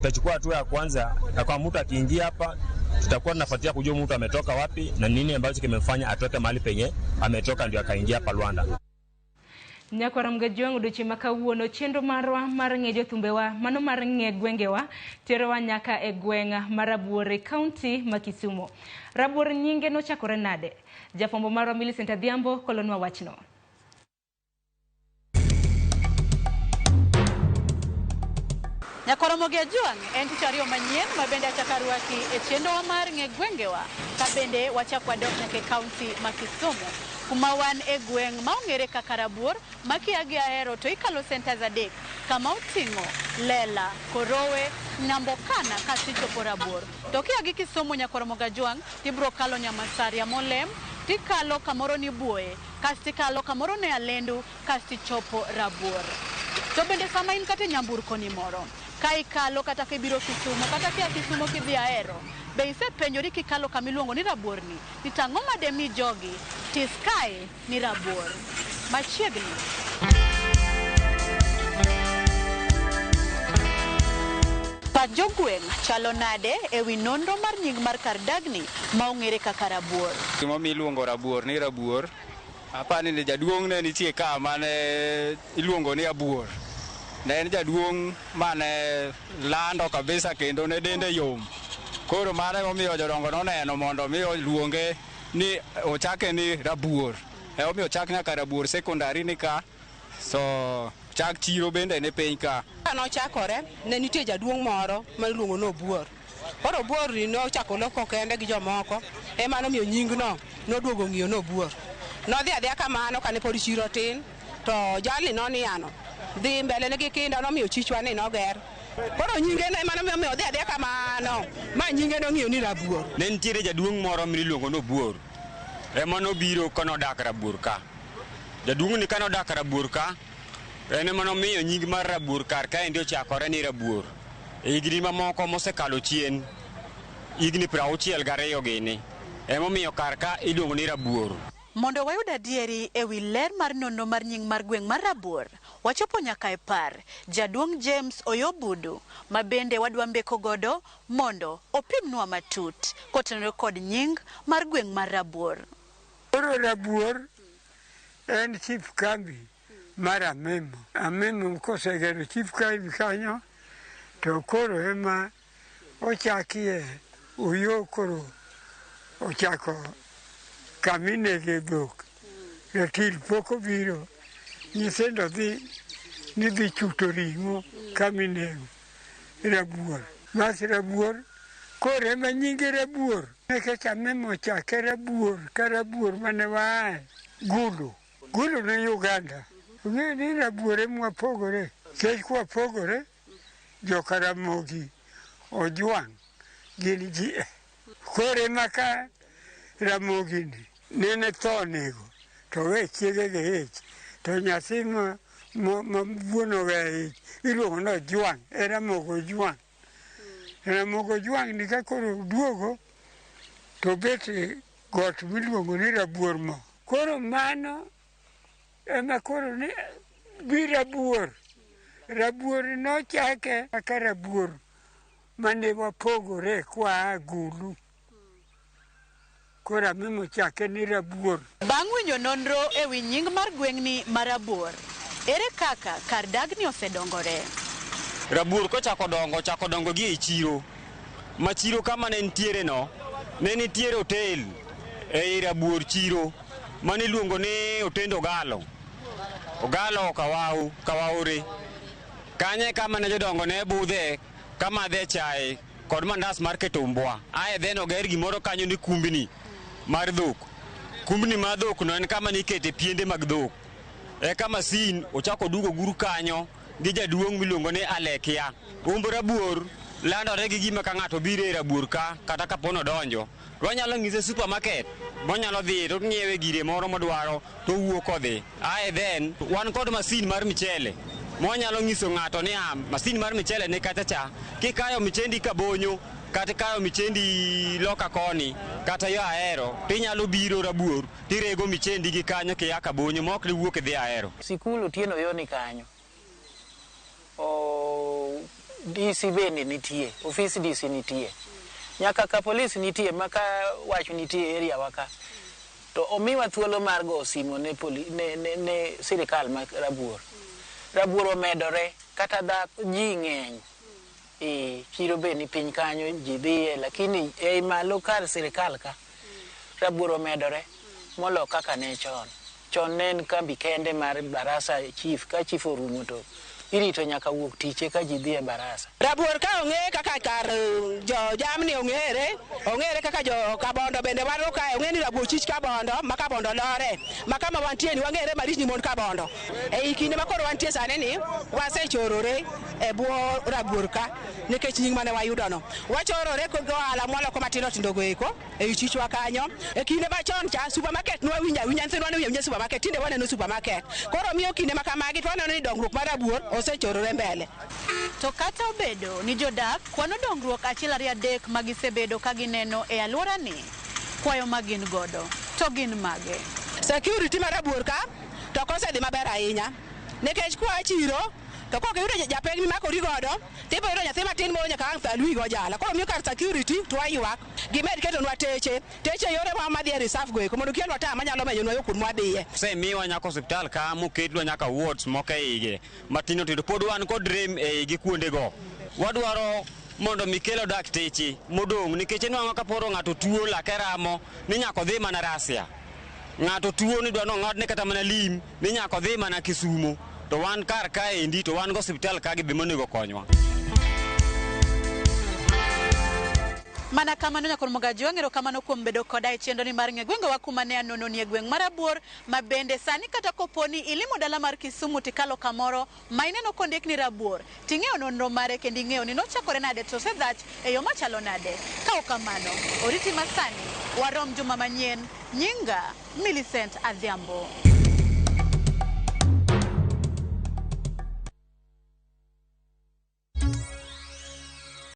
Tutachukua hatua ya kwanza, na kwa mtu akiingia hapa tutakuwa tunafuatia kujua mtu ametoka wapi na nini ambacho kimemfanya atoke mahali penye ametoka ndio akaingia hapa Rwanda. Nyakwaram Gajuang udochi makawuono chenro marwa mar ng'ejo thumbewa mano mar ng'e gwengewa terowa nyaka e gwenga Marabuor County ma Kisumu. Rabuor nyinge no chakore nade? Jafombo marwa Millicent Adhiambo kolonwa wachno. Nyakwaram Gajuang en tich ariyo manyien ma bende achakarwaki e chenro mar ng'e gwengewa ka bende wachakwa dok nyaka e County ma Kisumu. Kuma wan e gweng' ma ong'ere kaka Rabuor ma kiagi Ahero to ikalo centers adek kama oting'o Lela, Korowe, Nyambokana kasi chopo Rabuor. To kiagi Kisumu Nyakwaram Gajuang tibro kalo Nyamasaria Molem, tikalo kamoro ni Buoye, kasi tikalo kamoro ne Alendu, kasi chopo Rabuor. To bende sama in kata nyamburko ni moro ka ikalo kata kibiro Kisumu kata kia Kisumu kidhi Ahero be isepenjori kikalo kamiluongo ni Rabuor ni tang'o mademi jogi tiskae ni Rabuor machiegni. Pach jogweng' chalo nade ewi nonro mar nying mar kardagni ma ong'ere kaka Rabuor. Gima miluongo Rabuor ni Rabuor apani ni jaduong' ne nitie ka mane iluongo ni Abuor. Ne en jaduong' mane lando kabisa kendo ne dende yom. Koro mane omiyo jodongo noneno mondo mi luonge ni ochake ni Rabuor. Omiyo chak nyaka Rabuor sekondari ni ka. So chak chiro bende ne piny ka. Kano chakore ne nitie jaduong' moro ma iluongo no Obuor. Koro Obuor ni nochako loko kende gi jomoko ema nomiyo nying no noduogo ng'iyo no Obuor. Nodhi adhiya kamano kane pod chiro tin to jali noniano dhi mbele ne gi kinda nomiyo chichwa ni noger. Koro nyinge ne ema nomiyo dhi adhiya kamano ma nyinge nong'iyo ni Rabuor. Ne nitiere jaduong' moro miluongo no Obuor. Ema nobiro konodak Rabuor ka. Jaduong' ni kanodak Rabuor ka en ema nomiyo nying mar Rabuor kar ka ndio chakore ni Rabuor. E higni mamoko mosekalo chien higni 62 gini ema omiyo kar ka iluongo ni Rabuor. Mondo wayud adieri ewi ler mar nonro mar nying mar gweng' mar Rabuor, wachopo nyaka e par jaduong' James Oyobudu ma bende wadwa mbeko godo mondo opimnwa matut kotenore kod nying mar gweng' mar Rabuor. Rabuor en chief kambi mar Amemo. Amemo kosegero chief kambi kanyo to koro ema ochakie Uyo koro ochako kamine ge dhok. Ratil poko biro nyithindo dhi chuto ring'o kamine Rabuor. Mas Rabuor koro ema nyinge Rabuor. Nikech Amemo chake Rabuor ka Rabuor mane waaye Gulu ni Uganda. Ung'e ni Rabuor ema wapogore. Kech kwapogore jo-Karamogi Ojwang' gin ji. Koro ema ka Ramogi ni nene tho nego to we chiege ge ich to nyathi ma wuono ge ich iluongo no Ojwang', Ramogi Ojwang'. Ramogi Ojwang' ni ka koro duogo to bet got miluongo ni Rabuor mo. Koro mano ema koro ni bi Rabuor. Rabuor nochake kaka Rabuor mane wapogore kwa Gulu. Koro Amemo chake ni Rabuor. Bang' winjo nonro ewi nying mar gweng'ni mar Rabuor, ere kaka kardagni osedongore? Rabuor kochako dongo gi e chiro. Ma chiro kama ne nitiere no, ne nitiere hotel e Rabuor chiro mane iluongo ni Otendo Ogalo. Ogalo Kawaure. Kanye kama ne jodongo ne budhe kama dhe chai kod mandas mar keto mbwa. Ae then oger gimoro kanyo ni kumbni mar dhok. Kumbni mar dhok no en kama nikete piende mag dhok. Eka masin ochako dugo guru kanyo gi jaduong' miluongo ni Alekia. Rabuor landore gi gima ka ng'ato biro e Rabuor ka kata kapono donjo. Wanyalo ng'ise supermarket monyalo dhi to ng'iewe gire moro modwaro to wuok odhi. Ae then wan kod masin mar michele. Mwanyalo ng'iso ng'ato ni masin mar michele ne kata cha kikayo michendi Kabonyo kata kayo michendi loka koni kata yo Ahero tinyalo biro Rabuor tirego michendi gi kanyo kia Kabonyo mok ni wuok dhi Ahero. Sikul Otieno yo ni kanyo. DC bende nitie, ofis DC nitie. Nyaka ka polis nitie maka wacho nitie area waka. To omiwa thuolo mar go simo ne sirikal ma Rabuor. Rabuor omedore kata da ji ng'eny. Chiro be ni piny kanyo ji dhiye, lakini ei malo kar sirikal ka Rabuor omedore molo kaka ne chon. Chon ne en kambi kende mar barasa chief, ka chief orumo to irito nyaka wuok tiche ka ji dhiye barasa. Rabuor ka ong'e kaka kar jo jamni ong'ere kaka jo Kabondo bende waro ka ong'e ni Rabuor chich Kabondo ma Kabondo lore ma kama wantie ni wang'ere malich ni mon Kabondo. Ei kinde ma koro wantie sane ni wasechorore e bwo Rabuor ka nikech nying mane wayudo no. Wachorore ko gohala mwaloko matindo tindo go eko ei chichwa kanyo. E kinde machon cha supermarket nwa winja nyithindwa ne winja supermarket, tinde waneno supermarket. Koro miyo kinde ma kamagi twaneno ni dongruok mar Rabuor osechorore mbele. To kata obedo ni jodak kwano dongruok achiel ariyo adek magisebedo ka gineno e alwora ni, kwayo magin godo to gin mage. Security mar Rabuor ka to kosedhi maber ahinya nikech kwa chiro to kok yudo japeng makori godo tibo yudo nyathi matin mo nyaka ang' thalwi go jala. Koro miyo kar security to aywak gimed ketonwa teche yore ma madhi e reserve go eko mondo kielwa ta manyalo menyonwa yo kuno wadhiye. Miwa nyaka hospital ka moketwa nyaka wards moko e ige matino tindo, pod wan kod rem e ige kuonde go. Wadwaro mondo mikelo dakteche modong' nikech enwang'o kaporo ng'ato tuo lake ramo ni nyako dhi mana Rasia, ng'ato tuo ni dwano ng'adne kata mana lim ni nyako dhi mana Kisumu. To wan kar ka endi to wan go hospital ka gibi monego konywa. Mana kamano nyakon Mogaji wang'ero kamano kuom bedo koda e chenro ni mar ng'e gwengewa kuma ne anono ni e gweng' mar Rabuor, ma bende sani kata koponi ilimo dala mar Kisumu tikalo kamoro ma ineno kondik ni Rabuor, ting'eyo nonro mare kendo ing'eyo ni nochakore nade to osedhach e yo machalo nade. Ka ok kamano, oriti masani warom juma manyien. Nyinga Millicent Adhiambo.